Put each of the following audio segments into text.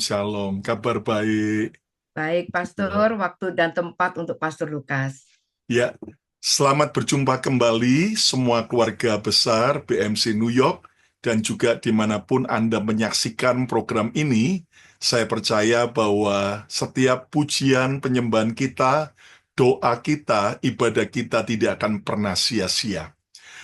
Shalom. Kabar baik. Baik, Pastor, waktu dan tempat untuk Pastor Lukas. Ya, selamat berjumpa kembali semua keluarga besar BMC New York dan juga dimanapun Anda menyaksikan program ini. Saya percaya bahwa setiap pujian penyembahan kita, doa kita, ibadah kita tidak akan pernah sia-sia.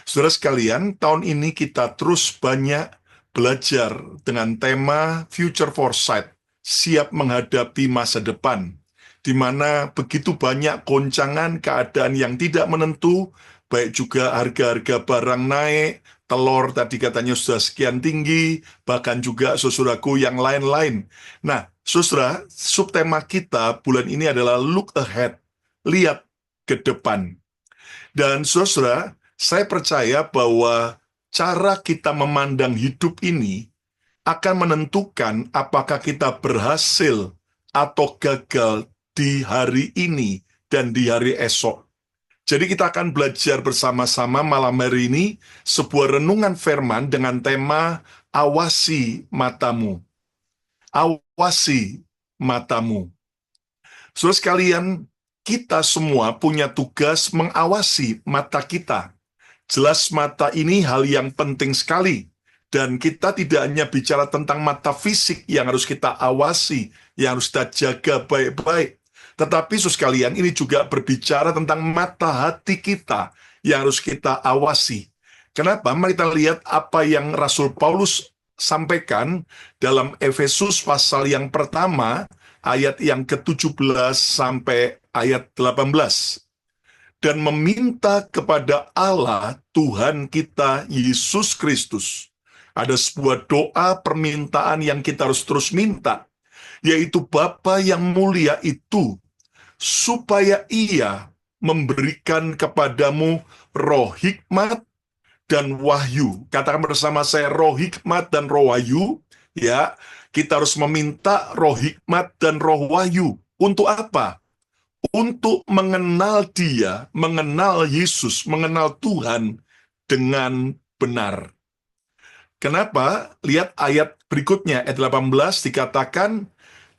Saudara sekalian, tahun ini kita terus banyak belajar dengan tema Future Foresight, siap menghadapi masa depan, di mana begitu banyak goncangan keadaan yang tidak menentu, baik juga harga-harga barang naik, telur tadi katanya sudah sekian tinggi, bahkan juga saudaraku yang lain-lain. Nah, saudara, subtema kita bulan ini adalah look ahead, lihat ke depan. Dan saudara, saya percaya bahwa cara kita memandang hidup ini akan menentukan apakah kita berhasil atau gagal di hari ini dan di hari esok. Jadi kita akan belajar bersama-sama malam hari ini sebuah renungan firman dengan tema awasi matamu. Awasi matamu. Saudara sekalian, kita semua punya tugas mengawasi mata kita. Jelas mata ini hal yang penting sekali. Dan kita tidak hanya bicara tentang mata fisik yang harus kita awasi, yang harus kita jaga baik-baik. Tetapi saudara sekalian, ini juga berbicara tentang mata hati kita yang harus kita awasi. Kenapa? Mari kita lihat apa yang Rasul Paulus sampaikan dalam Efesus pasal yang pertama, ayat yang ke-17 sampai ayat 18. Dan meminta kepada Allah Tuhan kita Yesus Kristus. Ada sebuah doa permintaan yang kita harus terus minta, yaitu Bapa yang mulia itu, supaya Ia memberikan kepadamu roh hikmat dan wahyu. Katakan bersama saya, roh hikmat dan roh wahyu. Ya, kita harus meminta roh hikmat dan roh wahyu. Untuk apa? Untuk mengenal Dia, mengenal Yesus, mengenal Tuhan dengan benar. Kenapa? Lihat ayat berikutnya, ayat 18 dikatakan,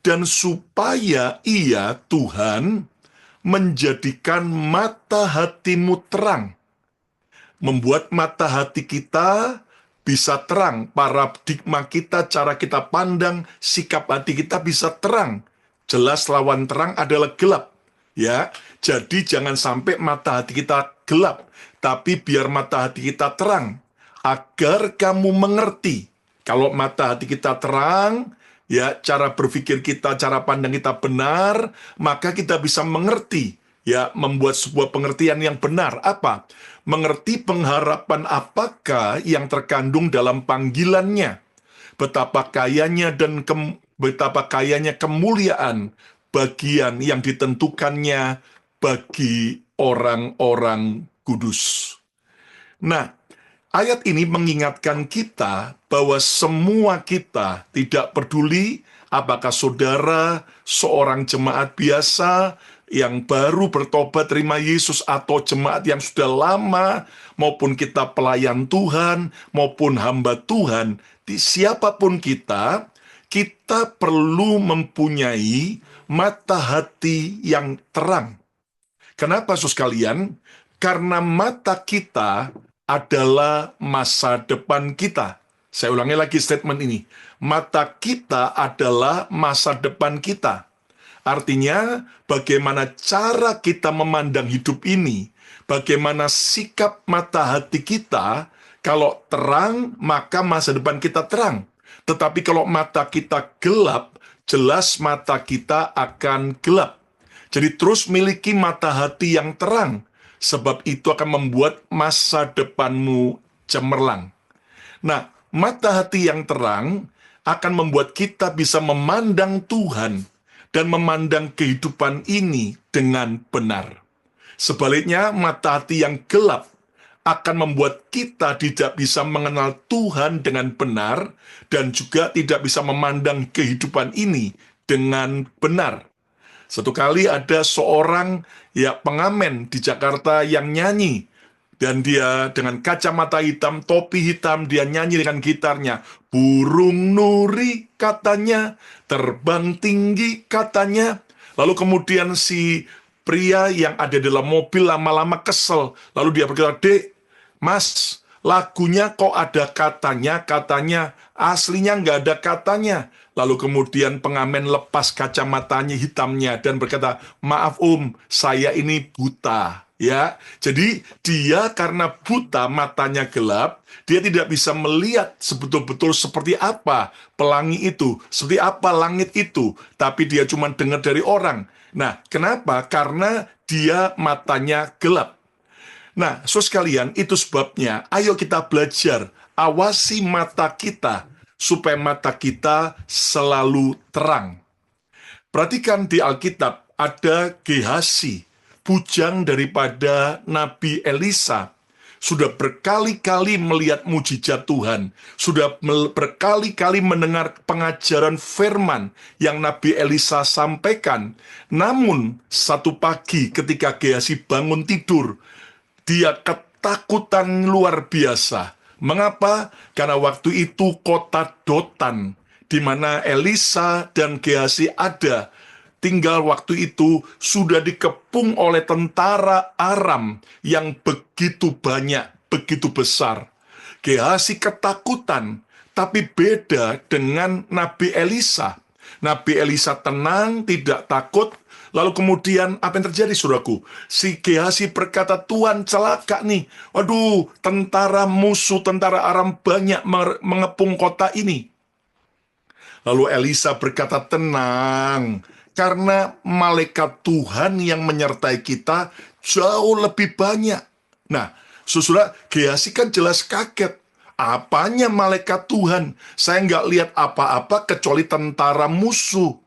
dan supaya Ia, Tuhan, menjadikan mata hatimu terang. Membuat mata hati kita bisa terang, paradigma kita, cara kita pandang, sikap hati kita bisa terang. Jelas lawan terang adalah gelap. Ya, jadi jangan sampai mata hati kita gelap, tapi biar mata hati kita terang, agar kamu mengerti. Kalau mata hati kita terang, ya cara berpikir kita, cara pandang kita benar, maka kita bisa mengerti, ya membuat sebuah pengertian yang benar. Apa? Mengerti pengharapan apakah yang terkandung dalam panggilannya. Betapa kayanya dan betapa kayanya kemuliaan bagian yang ditentukannya bagi orang-orang kudus. Nah, ayat ini mengingatkan kita bahwa semua kita, tidak peduli apakah saudara seorang jemaat biasa yang baru bertobat terima Yesus atau jemaat yang sudah lama, maupun kita pelayan Tuhan, maupun hamba Tuhan, siapapun kita perlu mempunyai mata hati yang terang. Kenapa, saudara sekalian? Karena mata kita adalah masa depan kita. Saya ulangi lagi statement ini. Mata kita adalah masa depan kita. Artinya, bagaimana cara kita memandang hidup ini, bagaimana sikap mata hati kita, kalau terang, maka masa depan kita terang. Tetapi kalau mata kita gelap, jelas mata kita akan gelap. Jadi terus miliki mata hati yang terang, sebab itu akan membuat masa depanmu cemerlang. Nah, mata hati yang terang akan membuat kita bisa memandang Tuhan dan memandang kehidupan ini dengan benar. Sebaliknya, mata hati yang gelap akan membuat kita tidak bisa mengenal Tuhan dengan benar dan juga tidak bisa memandang kehidupan ini dengan benar. Satu kali ada seorang pengamen di Jakarta yang nyanyi Dan dia dengan kacamata hitam, topi hitam, dia nyanyi dengan gitarnya. Burung nuri katanya, terbang tinggi katanya. Lalu kemudian si pria yang ada dalam mobil lama-lama kesel. Lalu dia berkata, "Dek, Mas, lagunya kok ada katanya, aslinya nggak ada katanya." Lalu kemudian pengamen lepas kacamatanya hitamnya dan berkata, "Maaf saya ini buta." Ya, jadi dia karena buta, matanya gelap, dia tidak bisa melihat sebetul-betul seperti apa pelangi itu, seperti apa langit itu, tapi dia cuma dengar dari orang. Nah, kenapa? Karena dia matanya gelap. Nah, saudara sekalian, itu sebabnya ayo kita belajar, awasi mata kita, supaya mata kita selalu terang. Perhatikan di Alkitab, ada Gehazi, bujang daripada Nabi Elisa, sudah berkali-kali melihat mujizat Tuhan, sudah berkali-kali mendengar pengajaran firman yang Nabi Elisa sampaikan. Namun, satu pagi ketika Gehazi bangun tidur, dia ketakutan luar biasa. Mengapa? Karena waktu itu kota Dotan, di mana Elisa dan Gehazi ada, tinggal waktu itu sudah dikepung oleh tentara Aram yang begitu banyak, begitu besar. Gehazi ketakutan, tapi beda dengan Nabi Elisa. Nabi Elisa tenang, tidak takut. Lalu kemudian apa yang terjadi, saudaraku? Si Gehazi berkata, "Tuhan, celaka nih. Waduh, tentara musuh, tentara Aram banyak mengepung kota ini." Lalu Elisa berkata, "Tenang, karena malaikat Tuhan yang menyertai kita jauh lebih banyak." Nah, saudara, Gehazi kan jelas kaget. Apanya malaikat Tuhan? Saya nggak lihat apa-apa kecuali tentara musuh.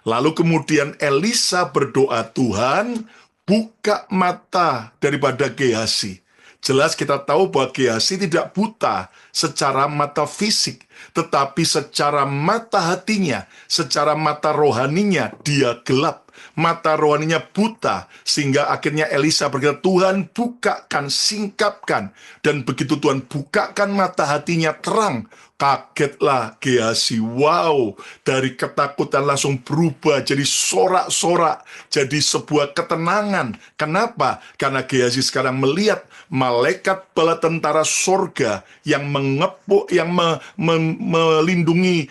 Lalu kemudian Elisa berdoa, "Tuhan, buka mata daripada Gehazi." Jelas kita tahu bahwa Gehazi tidak buta secara mata fisik, tetapi secara mata hatinya, secara mata rohaninya, dia gelap. Mata rohaninya buta, sehingga akhirnya Elisa berkata, "Tuhan, bukakan, singkapkan." Dan begitu Tuhan bukakan mata hatinya terang, kagetlah Gehazi. Wow, dari ketakutan langsung berubah jadi sorak-sorak, jadi sebuah ketenangan. Kenapa? Karena Gehazi sekarang melihat malaikat bala tentara sorga yang mengepuk, yang melindungi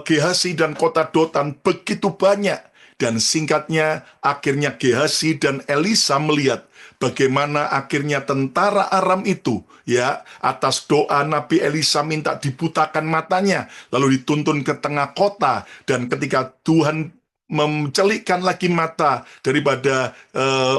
Gehazi dan kota Dotan begitu banyak. Dan singkatnya, akhirnya Gehazi dan Elisa melihat bagaimana akhirnya tentara Aram itu, ya, atas doa Nabi Elisa minta dibutakan matanya, lalu dituntun ke tengah kota. Dan ketika Tuhan mencelikkan lagi mata daripada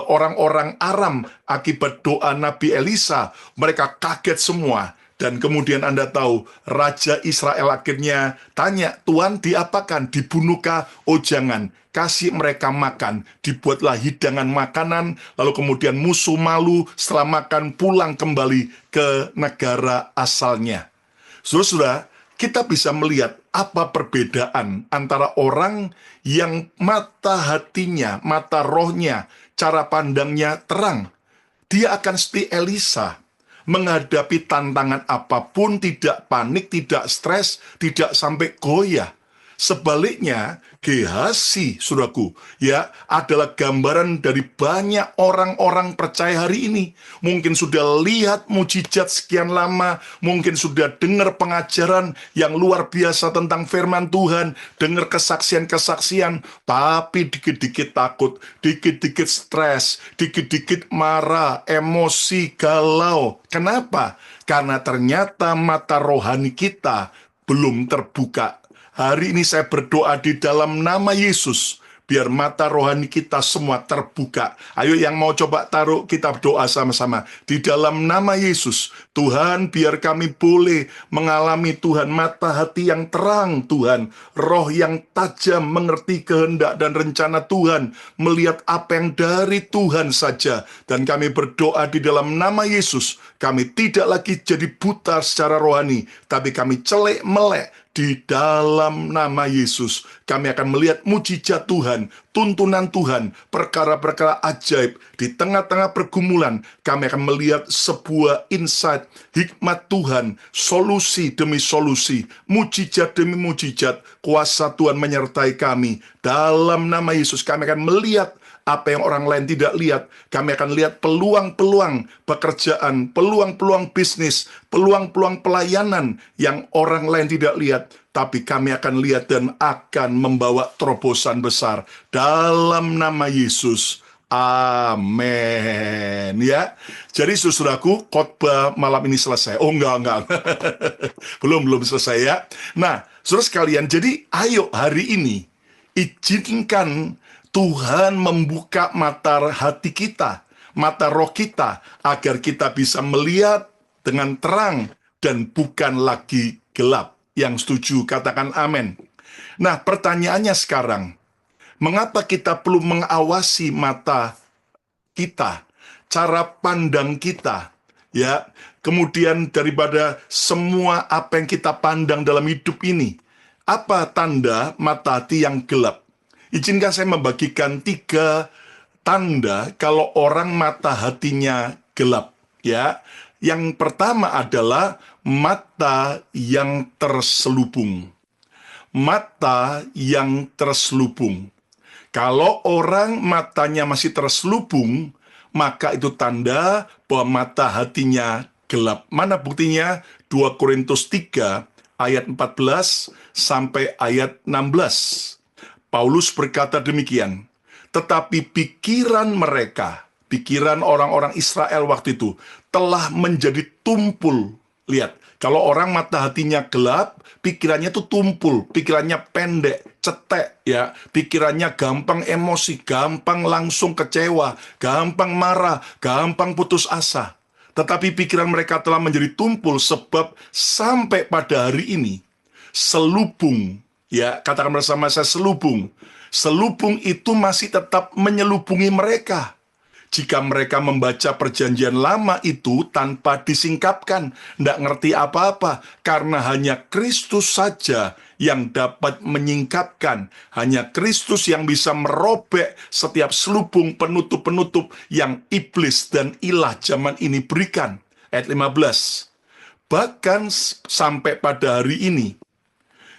orang-orang Aram akibat doa Nabi Elisa, mereka kaget semua. Dan kemudian Anda tahu, Raja Israel akhirnya tanya, "Tuhan, diapakan? Dibunuhkah?" "Oh jangan, kasih mereka makan." Dibuatlah hidangan makanan, lalu kemudian musuh malu setelah makan pulang kembali ke negara asalnya. Saudara-saudara, kita bisa melihat apa perbedaan antara orang yang mata hatinya, mata rohnya, cara pandangnya terang. Dia akan seperti Elisa, menghadapi tantangan apapun, tidak panik, tidak stres, tidak sampai goyah. Sebaliknya, Gehazi, saudaraku, ya, adalah gambaran dari banyak orang-orang percaya hari ini. Mungkin sudah lihat mujizat sekian lama, mungkin sudah dengar pengajaran yang luar biasa tentang firman Tuhan, dengar kesaksian-kesaksian, tapi dikit-dikit takut, dikit-dikit stres, dikit-dikit marah, emosi, galau. Kenapa? Karena ternyata mata rohani kita belum terbuka. Hari ini saya berdoa di dalam nama Yesus, biar mata rohani kita semua terbuka. Ayo yang mau coba taruh, kita berdoa sama-sama. Di dalam nama Yesus, Tuhan, biar kami boleh mengalami Tuhan mata hati yang terang, Tuhan. Roh yang tajam, mengerti kehendak dan rencana Tuhan. Melihat apa yang dari Tuhan saja. Dan kami berdoa di dalam nama Yesus, kami tidak lagi jadi buta secara rohani, tapi kami celek melek Di dalam nama Yesus, kami akan melihat mujizat Tuhan, tuntunan Tuhan, perkara-perkara ajaib. Di tengah-tengah pergumulan, kami akan melihat sebuah insight, hikmat Tuhan, solusi demi solusi, mujizat demi mujizat, kuasa Tuhan menyertai kami. Dalam nama Yesus, kami akan melihat apa yang orang lain tidak lihat. Kami akan lihat peluang-peluang pekerjaan, peluang-peluang bisnis, peluang-peluang pelayanan yang orang lain tidak lihat. Tapi kami akan lihat dan akan membawa terobosan besar. Dalam nama Yesus. Amin. Ya. Jadi saudaraku, khotbah malam ini selesai. Oh enggak. belum selesai ya. Nah, saudara sekalian, jadi ayo hari ini izinkan Tuhan membuka mata hati kita, mata roh kita, agar kita bisa melihat dengan terang dan bukan lagi gelap. Yang setuju, katakan amin. Nah, pertanyaannya sekarang, mengapa kita perlu mengawasi mata kita, cara pandang kita, ya, kemudian daripada semua apa yang kita pandang dalam hidup ini, apa tanda mata hati yang gelap? Izinkan saya membagikan 3 tanda kalau orang mata hatinya gelap, ya. Yang pertama adalah mata yang terselubung. Mata yang terselubung. Kalau orang matanya masih terselubung, maka itu tanda bahwa mata hatinya gelap. Mana buktinya? 2 Korintus 3 ayat 14 sampai ayat 16. Paulus berkata demikian, tetapi pikiran mereka, pikiran orang-orang Israel waktu itu, telah menjadi tumpul. Lihat, kalau orang mata hatinya gelap, pikirannya tuh tumpul, pikirannya pendek, cetek, ya, pikirannya gampang emosi, gampang langsung kecewa, gampang marah, gampang putus asa. Tetapi pikiran mereka telah menjadi tumpul sebab sampai pada hari ini, selubung, ya, katakan bersama saya selubung. Selubung itu masih tetap menyelubungi mereka. Jika mereka membaca perjanjian lama itu tanpa disingkapkan, tidak ngerti apa-apa, karena hanya Kristus saja yang dapat menyingkapkan. Hanya Kristus yang bisa merobek setiap selubung penutup-penutup yang iblis dan ilah zaman ini berikan. Ayat 15. Bahkan sampai pada hari ini,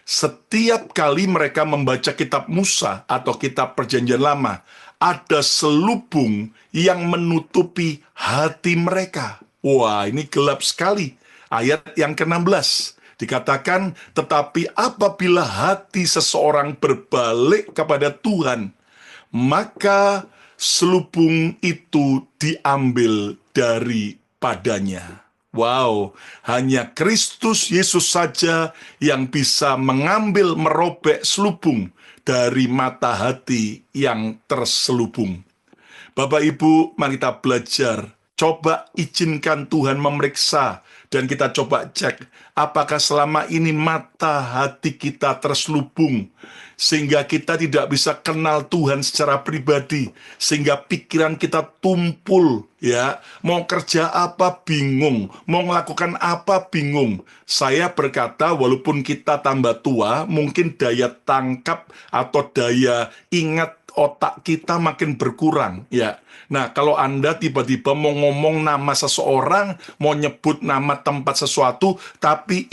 setiap kali mereka membaca kitab Musa atau kitab perjanjian lama, ada selubung yang menutupi hati mereka. Wah, ini gelap sekali. Ayat yang ke-16 dikatakan, tetapi apabila hati seseorang berbalik kepada Tuhan, maka selubung itu diambil daripadanya. Wow, hanya Kristus Yesus saja yang bisa mengambil, merobek selubung dari mata hati yang terselubung. Bapak Ibu, mari kita belajar. Coba izinkan Tuhan memeriksa dan kita coba cek apakah selama ini mata hati kita terselubung sehingga kita tidak bisa kenal Tuhan secara pribadi, sehingga pikiran kita tumpul, ya, mau kerja apa bingung, mau melakukan apa bingung. Saya berkata, walaupun kita tambah tua, mungkin daya tangkap atau daya ingat otak kita makin berkurang, ya. Nah, kalau Anda tiba-tiba mau ngomong nama seseorang, mau nyebut nama tempat sesuatu, tapi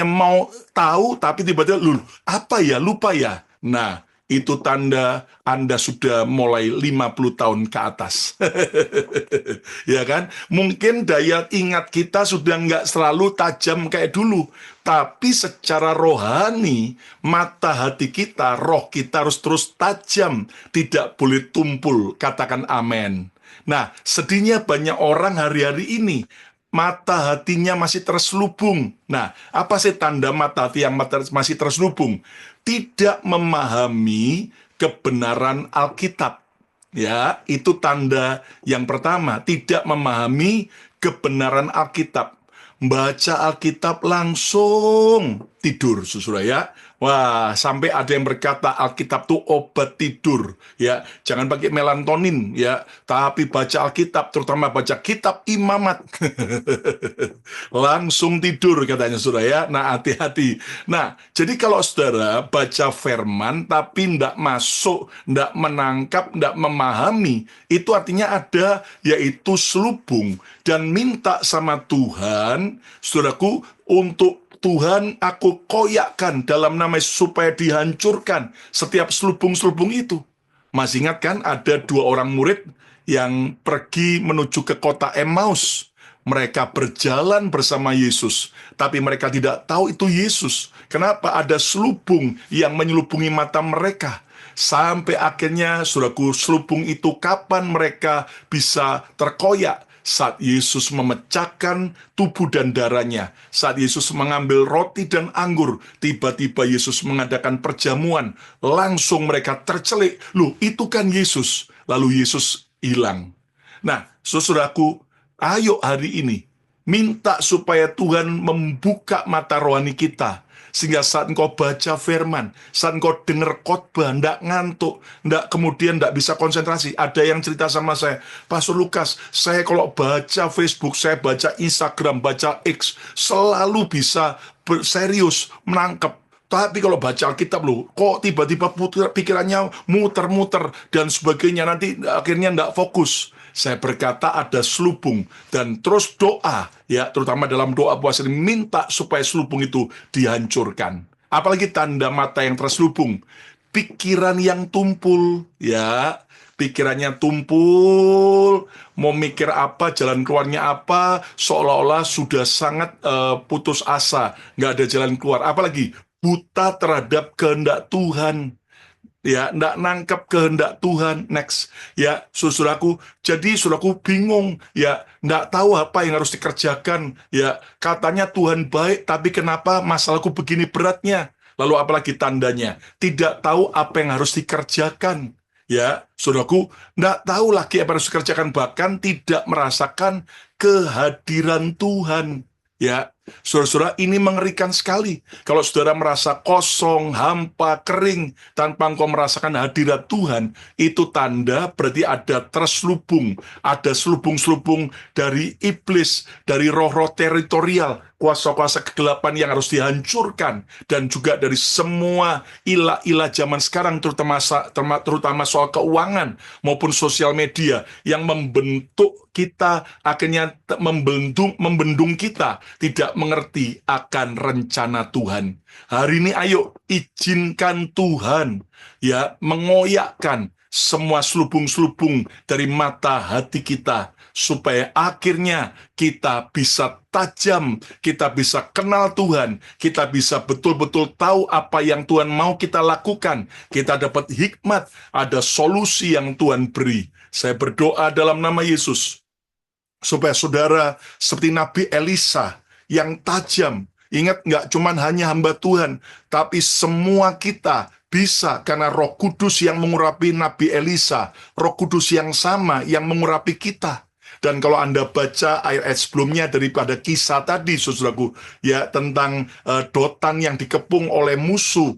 mau tahu, tapi tiba-tiba, apa ya, lupa ya. Nah, itu tanda Anda sudah mulai 50 tahun ke atas. Ya kan? Mungkin daya ingat kita sudah nggak selalu tajam kayak dulu. Tapi secara rohani, mata hati kita, roh kita harus terus tajam. Tidak boleh tumpul. Katakan amin. Nah, sedihnya banyak orang hari-hari ini, mata hatinya masih terselubung. Nah, apa sih tanda mata hati yang masih terselubung? Tidak memahami kebenaran Alkitab. Ya, itu tanda yang pertama, tidak memahami kebenaran Alkitab. Baca Alkitab langsung, tidur, saudara ya. Wah, sampai ada yang berkata Alkitab tuh obat tidur, ya. Jangan pakai melatonin, ya, tapi baca Alkitab, terutama baca kitab imamat. Langsung tidur katanya, saudara ya. Nah, hati-hati. Nah, jadi kalau saudara baca firman tapi tidak masuk, tidak menangkap, tidak memahami, itu artinya ada yaitu selubung. Dan minta sama Tuhan, saudaraku, untuk Tuhan aku koyakkan dalam nama Yesus supaya dihancurkan setiap selubung-selubung itu. Masih ingat kan ada dua orang murid yang pergi menuju ke kota Emmaus. Mereka berjalan bersama Yesus, tapi mereka tidak tahu itu Yesus. Kenapa? Ada selubung yang menyelubungi mata mereka. Sampai akhirnya, saudaraku, selubung itu kapan mereka bisa terkoyak? Saat Yesus memecahkan tubuh dan darahnya, saat Yesus mengambil roti dan anggur, tiba-tiba Yesus mengadakan perjamuan, langsung mereka tercelik, loh itu kan Yesus, lalu Yesus hilang. Nah, saudaraku, ayo hari ini, minta supaya Tuhan membuka mata rohani kita, sehingga saat engkau baca firman, saat engkau dengar khotbah, ndak ngantuk, ndak kemudian ndak bisa konsentrasi. Ada yang cerita sama saya, Pastor Lukas, saya kalau baca Facebook, saya baca Instagram, baca X, selalu bisa serius, menangkap. Tapi kalau baca Alkitab loh, kok tiba-tiba pikirannya muter-muter dan sebagainya, nanti akhirnya ndak fokus. Saya berkata ada selubung, dan terus doa, ya, terutama dalam doa puasa ini, minta supaya selubung itu dihancurkan. Apalagi tanda mata yang terselubung, pikiran yang tumpul, ya, pikirannya tumpul, mau mikir apa, jalan keluarnya apa, seolah-olah sudah sangat putus asa, nggak ada jalan keluar. Apalagi buta terhadap kehendak Tuhan, ya, ndak nangkep kehendak Tuhan. Next, ya, saudaraku, jadi saudaraku bingung, ya, ndak tahu apa yang harus dikerjakan, ya, katanya Tuhan baik, tapi kenapa masalahku begini beratnya? Lalu apalagi tandanya, tidak tahu apa yang harus dikerjakan, ya, saudaraku, ndak tahu lagi apa yang harus dikerjakan, bahkan tidak merasakan kehadiran Tuhan, ya. Saudara-saudara, ini mengerikan sekali. Kalau saudara merasa kosong, hampa, kering, tanpa engkau merasakan hadirat Tuhan, itu tanda berarti ada terselubung, ada selubung-selubung dari iblis, dari roh-roh teritorial, kuasa-kuasa kegelapan yang harus dihancurkan, dan juga dari semua ilah-ilah zaman sekarang, terutama soal keuangan maupun sosial media, yang membentuk kita, akhirnya membendung kita, tidak mengerti akan rencana Tuhan. Hari ini ayo izinkan Tuhan, ya, mengoyakkan semua selubung-selubung dari mata hati kita, supaya akhirnya kita bisa tajam, kita bisa kenal Tuhan, kita bisa betul-betul tahu apa yang Tuhan mau kita lakukan, kita dapat hikmat, ada solusi yang Tuhan beri. Saya berdoa dalam nama Yesus, supaya saudara seperti Nabi Elisa, yang tajam. Ingat, nggak cuman hanya hamba Tuhan, tapi semua kita bisa karena Roh Kudus yang mengurapi Nabi Elisa, Roh Kudus yang sama yang mengurapi kita. Dan kalau Anda baca ayat sebelumnya daripada kisah tadi, saudaraku, ya, tentang Dotan yang dikepung oleh musuh,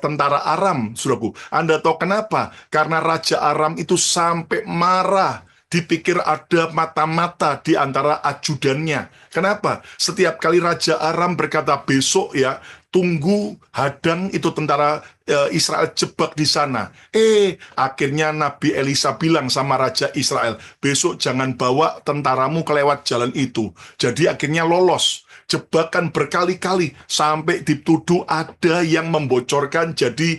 tentara Aram, saudaraku. Anda tahu kenapa? Karena Raja Aram itu sampai marah, dipikir ada mata-mata di antara ajudannya. Kenapa? Setiap kali Raja Aram berkata besok, ya, tunggu hadang itu tentara Israel jebak di sana. Akhirnya Nabi Elisa bilang sama Raja Israel, besok jangan bawa tentaramu kelewat jalan itu. Jadi akhirnya lolos. Jebakan berkali-kali sampai dituduh ada yang membocorkan jadi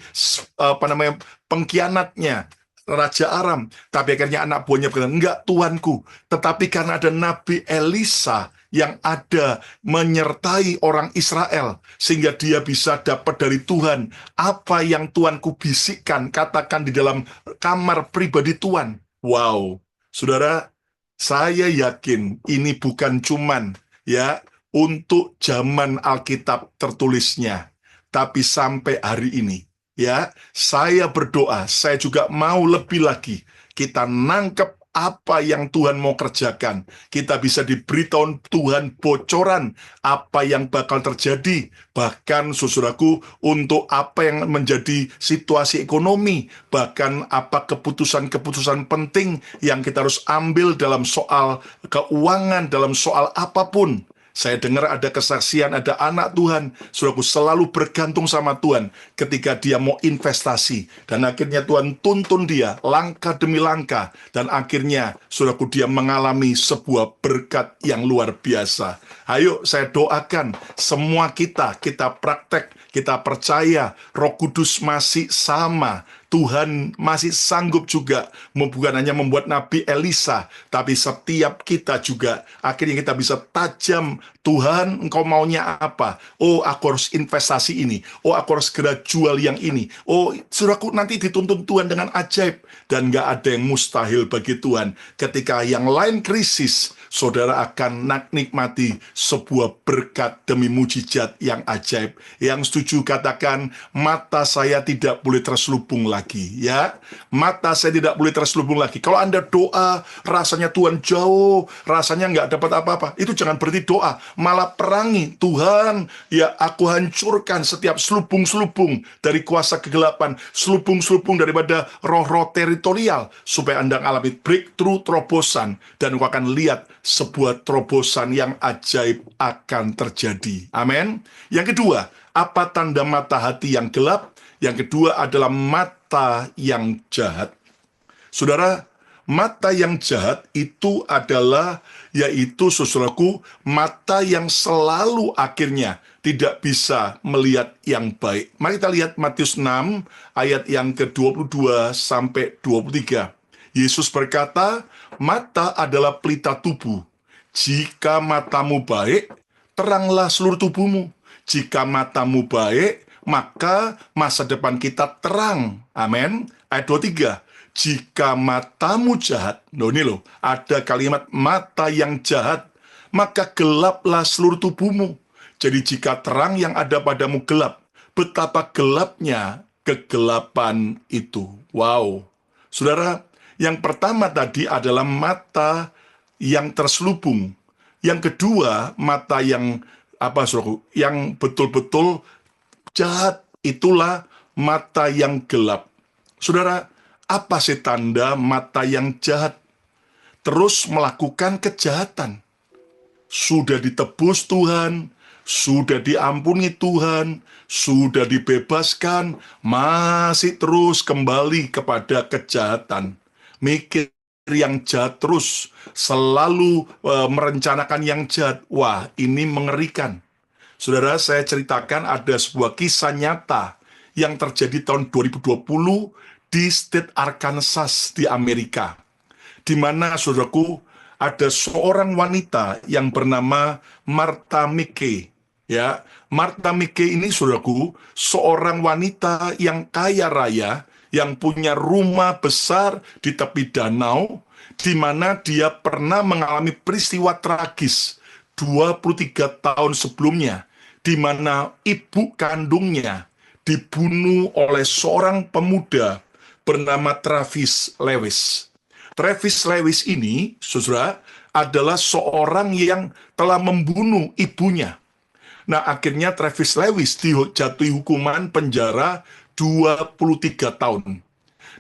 pengkhianatnya Raja Aram. Tapi akhirnya anak buahnya berkata, enggak tuanku, tetapi karena ada Nabi Elisa yang ada menyertai orang Israel, sehingga dia bisa dapat dari Tuhan apa yang tuanku bisikkan, katakan di dalam kamar pribadi Tuhan. Wow, saudara, saya yakin ini bukan cuman, ya, untuk zaman Alkitab tertulisnya, tapi sampai hari ini, ya, saya berdoa, saya juga mau lebih lagi, kita nangkep apa yang Tuhan mau kerjakan. Kita bisa diberitahu Tuhan bocoran apa yang bakal terjadi. Bahkan saudaraku, untuk apa yang menjadi situasi ekonomi, bahkan apa keputusan-keputusan penting yang kita harus ambil dalam soal keuangan, dalam soal apapun. Saya dengar ada kesaksian, ada anak Tuhan, saudaraku, selalu bergantung sama Tuhan ketika dia mau investasi. Dan akhirnya Tuhan tuntun dia, langkah demi langkah. Dan akhirnya, saudaraku, dia mengalami sebuah berkat yang luar biasa. Ayo, saya doakan semua kita praktek, kita percaya Roh Kudus masih sama. Tuhan masih sanggup juga, bukan hanya membuat Nabi Elisa, tapi setiap kita juga, akhirnya kita bisa tajam. Tuhan, engkau maunya apa? Oh, aku harus investasi ini. Oh, aku harus segera jual yang ini. Oh, saudaraku, nanti dituntun Tuhan dengan ajaib. Dan gak ada yang mustahil bagi Tuhan. Ketika yang lain krisis, saudara akan nikmati sebuah berkat demi mujizat yang ajaib. Yang setuju katakan, mata saya tidak boleh terselubung lagi. Ya, mata saya tidak boleh terselubung lagi. Kalau Anda doa, rasanya Tuhan jauh, rasanya nggak dapat apa-apa, itu jangan berarti doa. Malah perangi, Tuhan, ya aku hancurkan setiap selubung-selubung dari kuasa kegelapan, selubung-selubung daripada roh-roh teritorial, supaya Anda alami breakthrough, terobosan, dan Engkau akan lihat sebuah terobosan yang ajaib akan terjadi. Amin. Yang kedua, apa tanda mata hati yang gelap? Yang kedua adalah mata yang jahat. Saudara, mata yang jahat itu adalah, yaitu saudaraku, mata yang selalu akhirnya tidak bisa melihat yang baik. Mari kita lihat Matius 6 ayat yang ke-22 sampai 23. Yesus berkata, mata adalah pelita tubuh. Jika matamu baik, teranglah seluruh tubuhmu. Jika matamu baik, maka masa depan kita terang. Amin. Ayat 23. Jika matamu jahat, ini loh, ada kalimat mata yang jahat, maka gelaplah seluruh tubuhmu. Jadi jika terang yang ada padamu gelap, betapa gelapnya kegelapan itu. Wow. Saudara, yang pertama tadi adalah mata yang terselubung. Yang kedua, mata yang yang betul-betul jahat, itulah mata yang gelap. Saudara, apa sih tanda mata yang jahat? Terus melakukan kejahatan. Sudah ditebus Tuhan, sudah diampuni Tuhan, sudah dibebaskan, masih terus kembali kepada kejahatan. Mikir yang jahat terus, selalu merencanakan yang jahat. Wah, ini mengerikan. Saudara, saya ceritakan ada sebuah kisah nyata yang terjadi tahun 2020 di state Arkansas di Amerika, di mana, saudaraku, ada seorang wanita yang bernama Martha McKay. Ya, Martha McKay ini, saudaraku, seorang wanita yang kaya raya, yang punya rumah besar di tepi danau, di mana dia pernah mengalami peristiwa tragis 23 tahun sebelumnya, di mana ibu kandungnya dibunuh oleh seorang pemuda bernama Travis Lewis. Travis Lewis ini, saudara, adalah seorang yang telah membunuh ibunya. Nah, akhirnya Travis Lewis dijatuhi hukuman penjara 23 tahun.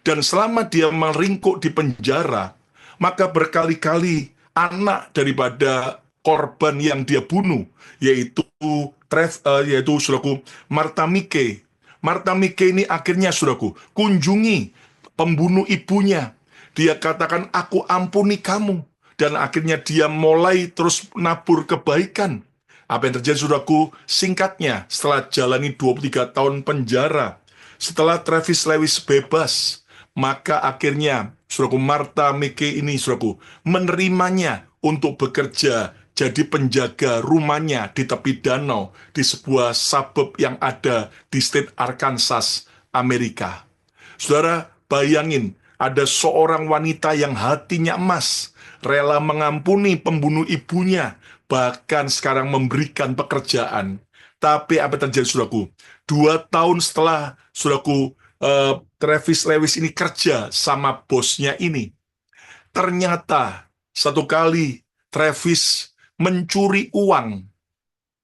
Dan selama dia meringkuk di penjara, maka berkali-kali anak daripada korban yang dia bunuh, yaitu saudaraku, Martha McKay. Martha McKay ini akhirnya, saudaraku, kunjungi pembunuh ibunya. Dia katakan, aku ampuni kamu. Dan akhirnya dia mulai terus nabur kebaikan. Apa yang terjadi, saudaraku? Singkatnya, setelah jalani 23 tahun penjara, setelah Travis Lewis bebas, maka akhirnya, saudaraku, Martha McKay ini, saudaraku, menerimanya untuk bekerja jadi penjaga rumahnya di tepi danau di sebuah suburb yang ada di state Arkansas, Amerika. Saudara, bayangin, ada seorang wanita yang hatinya emas, rela mengampuni pembunuh ibunya, bahkan sekarang memberikan pekerjaan. Tapi apa yang terjadi, saudaraku? 2 tahun setelah, saudaraku, Travis Lewis ini kerja sama bosnya ini, ternyata satu kali Travis mencuri uang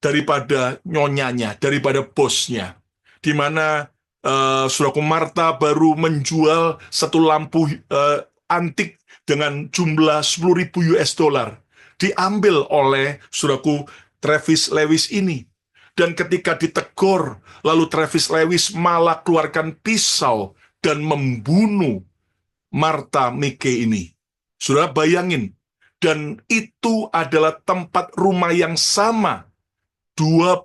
daripada nyonyanya, daripada bosnya. Di mana saudaraku Martha baru menjual satu lampu antik dengan jumlah 10.000 US dollar. Diambil oleh saudaraku Travis Lewis ini. Dan ketika ditegur, lalu Travis Lewis malah keluarkan pisau dan membunuh Martha Mike ini. Saudara bayangin, dan itu adalah tempat rumah yang sama 25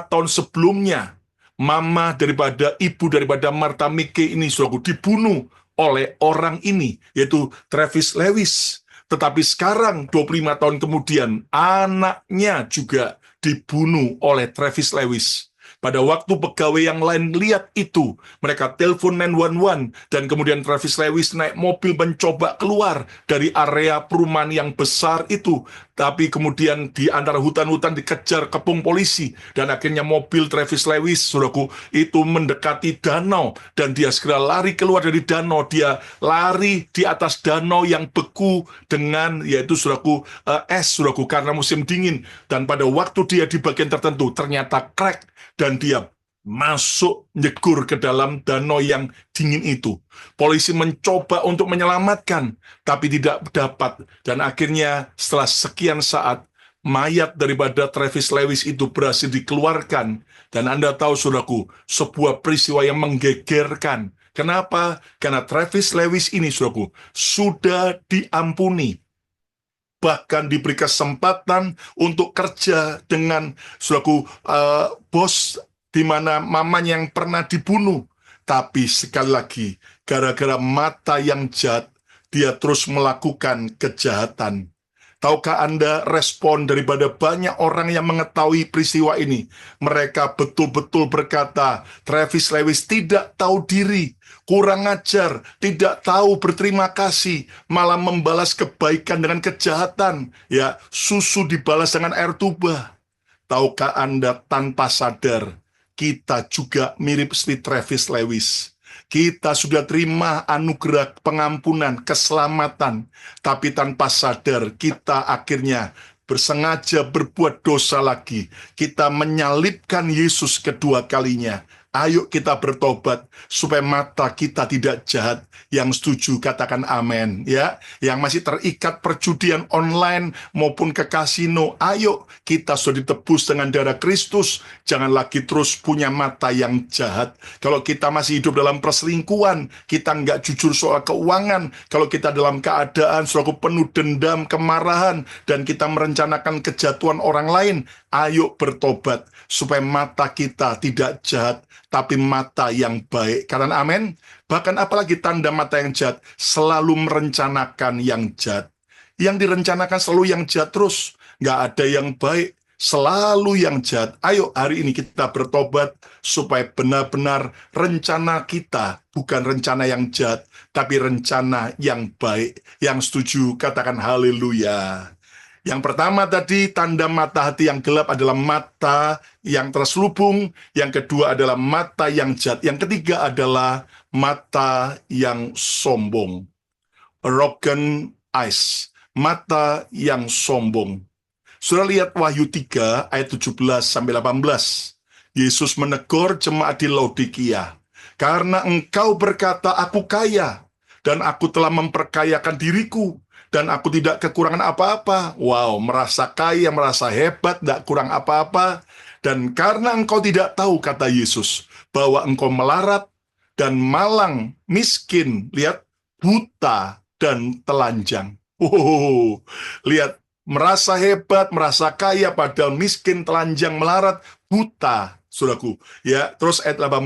tahun sebelumnya. Mama daripada ibu daripada Martha Mike ini saudaraku dibunuh oleh orang ini, yaitu Travis Lewis. Tetapi sekarang 25 tahun kemudian anaknya juga dibunuh oleh Travis Lewis. Pada waktu pegawai yang lain lihat itu, mereka telepon 911, dan kemudian Travis Lewis naik mobil mencoba keluar dari area perumahan yang besar itu. Tapi kemudian di antara hutan-hutan dikejar kepung polisi, dan akhirnya mobil Travis Lewis, saudaraku, itu mendekati danau, dan dia segera lari keluar dari danau. Dia lari di atas danau yang beku dengan, yaitu saudaraku, es, saudaraku, karena musim dingin. Dan pada waktu dia di bagian tertentu, ternyata crack, dan dia masuk nyegur ke dalam danau yang dingin itu. Polisi mencoba untuk menyelamatkan, tapi tidak dapat. Dan akhirnya setelah sekian saat, mayat daripada Travis Lewis itu berhasil dikeluarkan. Dan Anda tahu, saudaraku, sebuah peristiwa yang menggegerkan. Kenapa? Karena Travis Lewis ini, saudaraku, sudah diampuni. Bahkan diberi kesempatan untuk kerja dengan saudaraku bos di mana mamanya yang pernah dibunuh. Tapi sekali lagi, gara-gara mata yang jahat, dia terus melakukan kejahatan. Tahukah Anda respon daripada banyak orang yang mengetahui peristiwa ini? Mereka betul-betul berkata, Travis Lewis tidak tahu diri, kurang ajar, tidak tahu berterima kasih, malah membalas kebaikan dengan kejahatan. Ya, susu dibalas dengan air tuba. Tahukah Anda tanpa sadar, kita juga mirip seperti Travis Lewis. Kita sudah terima anugerah pengampunan, keselamatan, tapi tanpa sadar kita akhirnya bersengaja berbuat dosa lagi. Kita menyalibkan Yesus kedua kalinya. Ayo kita bertobat supaya mata kita tidak jahat. Yang setuju katakan amin, ya. Yang masih terikat perjudian online maupun ke kasino, ayo kita sudah ditebus dengan darah Kristus. Jangan lagi terus punya mata yang jahat. Kalau kita masih hidup dalam perselingkuhan, kita nggak jujur soal keuangan, kalau kita dalam keadaan selalu penuh dendam, kemarahan, dan kita merencanakan kejatuhan orang lain, ayo bertobat supaya mata kita tidak jahat, tapi mata yang baik. Karena amin. Bahkan apalagi tanda mata yang jahat, selalu merencanakan yang jahat. Yang direncanakan selalu yang jahat terus. Nggak ada yang baik, selalu yang jahat. Ayo hari ini kita bertobat supaya benar-benar rencana kita bukan rencana yang jahat, tapi rencana yang baik. Yang setuju katakan haleluya. Yang pertama tadi, tanda mata hati yang gelap adalah mata yang terselubung. Yang kedua adalah mata yang jahat. Yang ketiga adalah mata yang sombong. Arrogant eyes. Mata yang sombong. Sudah lihat Wahyu 3 ayat 17-18. Yesus menegur jemaat di Laodikia. Karena engkau berkata, aku kaya, dan aku telah memperkayakan diriku, dan aku tidak kekurangan apa-apa. Wow, merasa kaya, merasa hebat, tidak kurang apa-apa. Dan karena engkau tidak tahu, kata Yesus, bahwa engkau melarat dan malang, miskin, lihat, buta dan telanjang. Lihat, merasa hebat, merasa kaya, padahal miskin, telanjang, melarat, buta, saudaraku. Ya, terus ayat 18.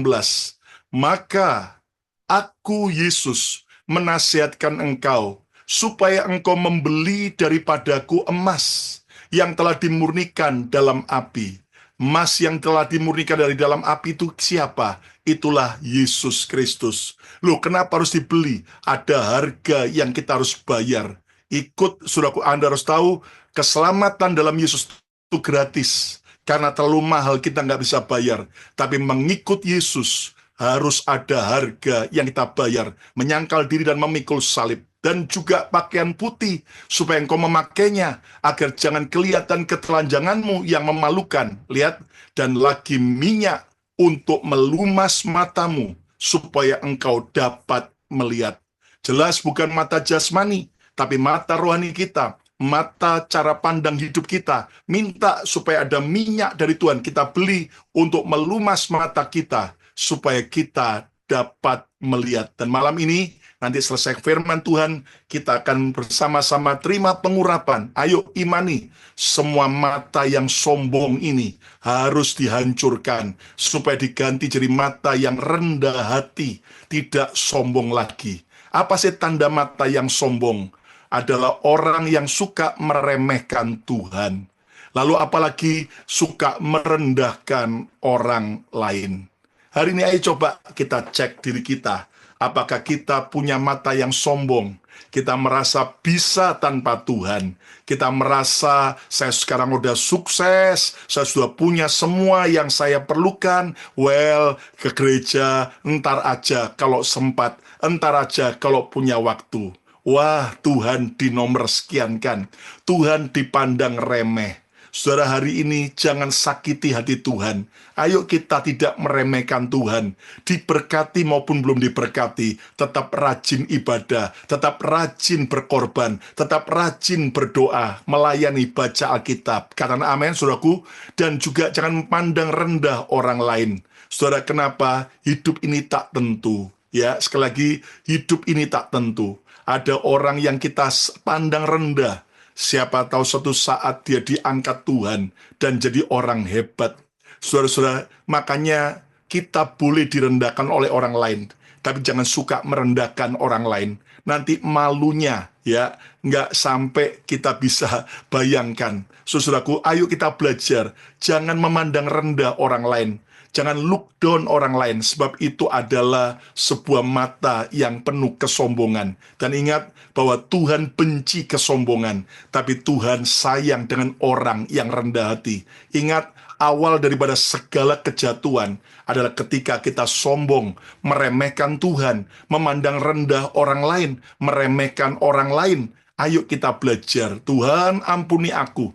Maka aku, Yesus, menasihatkan engkau, supaya engkau membeli daripadaku emas yang telah dimurnikan dalam api. Emas yang telah dimurnikan dari dalam api itu siapa? Itulah Yesus Kristus. Loh, kenapa harus dibeli? Ada harga yang kita harus bayar. Ikut, saudaraku, Anda harus tahu, keselamatan dalam Yesus itu gratis. Karena terlalu mahal kita nggak bisa bayar. Tapi mengikut Yesus, harus ada harga yang kita bayar. Menyangkal diri dan memikul salib. dan juga pakaian putih, supaya engkau memakainya, agar jangan kelihatan ketelanjanganmu yang memalukan. Lihat, dan lagi minyak untuk melumas matamu, supaya engkau dapat melihat. Jelas bukan mata jasmani, tapi mata rohani kita, mata cara pandang hidup kita. Minta supaya ada minyak dari Tuhan kita beli untuk melumas mata kita, supaya kita dapat melihat. Dan malam ini, nanti selesai firman Tuhan, kita akan bersama-sama terima pengurapan. Ayo imani, semua mata yang sombong ini harus dihancurkan, supaya diganti jadi mata yang rendah hati, tidak sombong lagi. Apa sih tanda mata yang sombong? Adalah orang yang suka meremehkan Tuhan. Lalu apalagi suka merendahkan orang lain. Hari ini ayo coba kita cek diri kita. Apakah kita punya mata yang sombong? Kita merasa bisa tanpa Tuhan. Kita merasa saya sekarang udah sukses, saya sudah punya semua yang saya perlukan. Well, ke gereja entar aja kalau sempat, entar aja kalau punya waktu. Wah, Tuhan dinomor sekiankan. Tuhan dipandang remeh. Saudara, hari ini jangan sakiti hati Tuhan. Ayo kita tidak meremehkan Tuhan. Diberkati maupun belum diberkati, tetap rajin ibadah, tetap rajin berkorban, tetap rajin berdoa, melayani baca Alkitab. Katakan amin, saudaraku. Dan juga jangan memandang rendah orang lain. Saudara, kenapa hidup ini tak tentu? Ya, sekali lagi, hidup ini tak tentu. Ada orang yang kita pandang rendah. Siapa tahu suatu saat dia diangkat Tuhan dan jadi orang hebat. Saudara-saudara, makanya kita boleh direndahkan oleh orang lain, tapi jangan suka merendahkan orang lain. Nanti malunya, ya, nggak sampai kita bisa bayangkan. Saudaraku, ayo kita belajar. Jangan memandang rendah orang lain. Jangan look down orang lain, sebab itu adalah sebuah mata yang penuh kesombongan. Dan ingat bahwa Tuhan benci kesombongan, tapi Tuhan sayang dengan orang yang rendah hati. Ingat, awal daripada segala kejatuhan adalah ketika kita sombong, meremehkan Tuhan, memandang rendah orang lain, meremehkan orang lain. Ayo kita belajar, Tuhan ampuni aku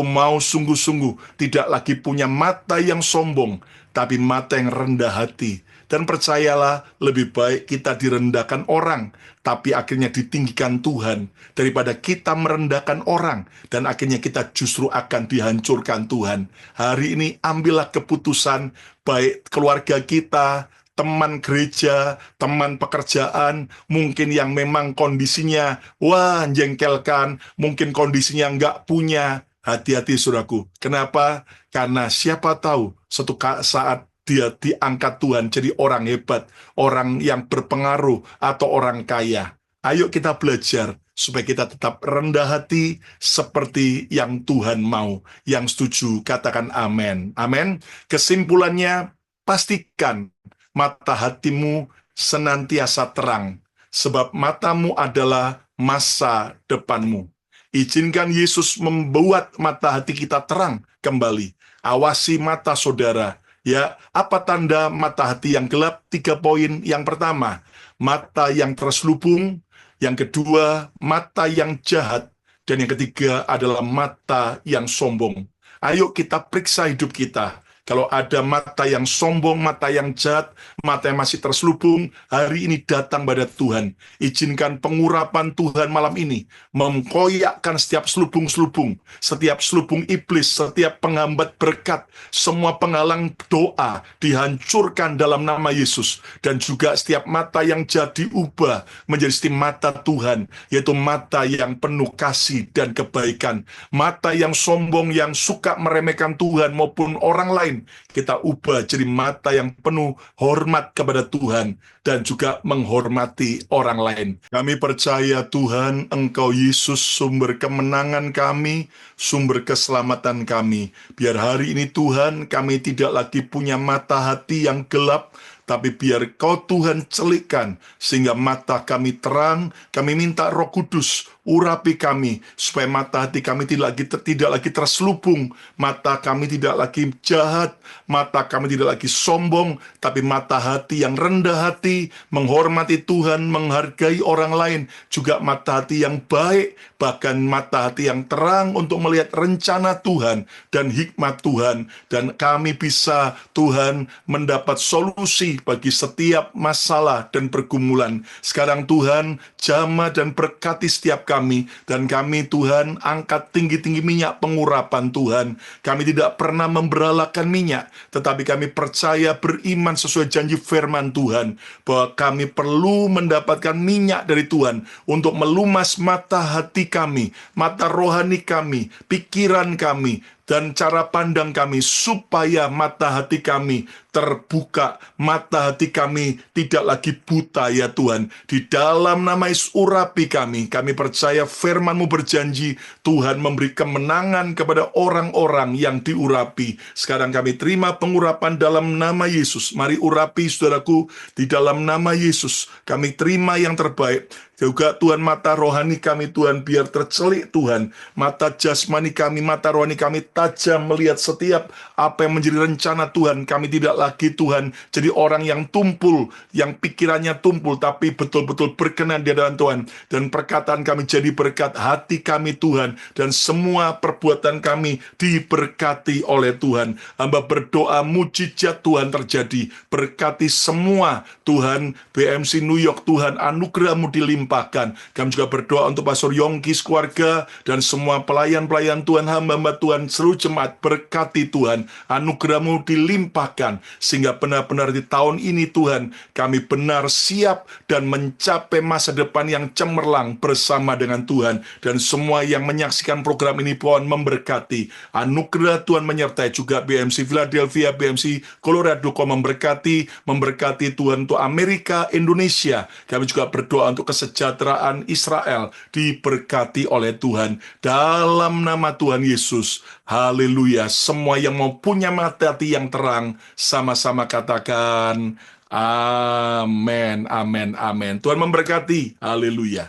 mau sungguh-sungguh tidak lagi punya mata yang sombong, tapi mata yang rendah hati. Dan percayalah, lebih baik kita direndahkan orang, tapi akhirnya ditinggikan Tuhan, daripada kita merendahkan orang, dan akhirnya kita justru akan dihancurkan Tuhan. Hari ini ambillah keputusan, baik keluarga kita, teman gereja, teman pekerjaan, mungkin yang memang kondisinya, wah, jengkelkan, mungkin kondisinya nggak punya. Hati-hati, saudaraku. Kenapa? Karena siapa tahu suatu saat dia diangkat Tuhan jadi orang hebat, orang yang berpengaruh, atau orang kaya. Ayo kita belajar supaya kita tetap rendah hati seperti yang Tuhan mau. Yang setuju, katakan amin. Amin. Kesimpulannya, pastikan mata hatimu senantiasa terang, sebab matamu adalah masa depanmu. Izinkan Yesus membuat mata hati kita terang kembali. Awasi mata saudara. Ya, apa tanda mata hati yang gelap? 3 poin. Yang pertama, mata yang terselubung. Yang kedua, mata yang jahat. Dan yang ketiga adalah mata yang sombong. Ayo kita periksa hidup kita. Kalau ada mata yang sombong, mata yang jahat, mata yang masih terselubung, hari ini datang pada Tuhan. Izinkan pengurapan Tuhan malam ini mengkoyakkan setiap selubung-selubung, setiap selubung iblis, setiap penghambat berkat, semua penghalang doa dihancurkan dalam nama Yesus. Dan juga setiap mata yang jahat diubah menjadi setiap mata Tuhan, yaitu mata yang penuh kasih dan kebaikan. Mata yang sombong, yang suka meremehkan Tuhan maupun orang lain, kita ubah jadi mata yang penuh hormat kepada Tuhan dan juga menghormati orang lain. Kami percaya Tuhan, Engkau Yesus sumber kemenangan kami, sumber keselamatan kami. Biar hari ini Tuhan kami tidak lagi punya mata hati yang gelap, tapi biar Kau Tuhan celikkan, sehingga mata kami terang. Kami minta Roh Kudus, urapi kami, supaya mata hati kami tidak lagi terselubung, mata kami tidak lagi jahat, mata kami tidak lagi sombong, tapi mata hati yang rendah hati, menghormati Tuhan, menghargai orang lain, juga mata hati yang baik, bahkan mata hati yang terang untuk melihat rencana Tuhan dan hikmat Tuhan, dan kami bisa, Tuhan, mendapat solusi bagi setiap masalah dan pergumulan. Sekarang Tuhan, jamah dan berkati setiap kami, dan kami, Tuhan, angkat tinggi-tinggi minyak pengurapan Tuhan. Kami tidak pernah memberalakan minyak, tetapi kami percaya, beriman sesuai janji firman Tuhan, bahwa kami perlu mendapatkan minyak dari Tuhan untuk melumas mata hati kami, mata rohani kami, pikiran kami, dan cara pandang kami, supaya mata hati kami terbuka, mata hati kami tidak lagi buta, ya Tuhan. Di dalam nama Yesus, urapi kami. Kami percaya firman-Mu berjanji, Tuhan memberi kemenangan kepada orang-orang yang diurapi. Sekarang kami terima pengurapan dalam nama Yesus. Mari urapi saudaraku, di dalam nama Yesus. Kami terima yang terbaik. Juga Tuhan, mata rohani kami, Tuhan, biar tercelik, Tuhan. Mata jasmani kami, mata rohani kami tajam melihat setiap apa yang menjadi rencana Tuhan. Kami tidak lagi, Tuhan, jadi orang yang tumpul, yang pikirannya tumpul, tapi betul-betul berkenan di hadapan Tuhan. Dan perkataan kami jadi berkat, hati kami, Tuhan, dan semua perbuatan kami diberkati oleh Tuhan. Hamba berdoa mujizat Tuhan terjadi. Berkati semua, Tuhan, BMC New York, Tuhan, anugerah-Mu dilimpahkan. Kami juga berdoa untuk Pastor Yongki, keluarga, dan semua pelayan-pelayan Tuhan, hamba-hamba Tuhan, seluruh jemaat. Berkati Tuhan, anugerah-Mu dilimpahkan, sehingga benar-benar di tahun ini, Tuhan, kami benar siap dan mencapai masa depan yang cemerlang bersama dengan Tuhan. Dan semua yang menyaksikan program ini, Tuhan, memberkati. Anugerah Tuhan menyertai juga BMC Philadelphia, BMC Colorado, memberkati Tuhan untuk Amerika, Indonesia. Kami juga berdoa untuk kesejahteraan Israel, diberkati oleh Tuhan. Dalam nama Tuhan Yesus, haleluya. Semua yang mau punya mata hati yang terang, sama-sama katakan, amin, amin, amin. Tuhan memberkati, haleluya.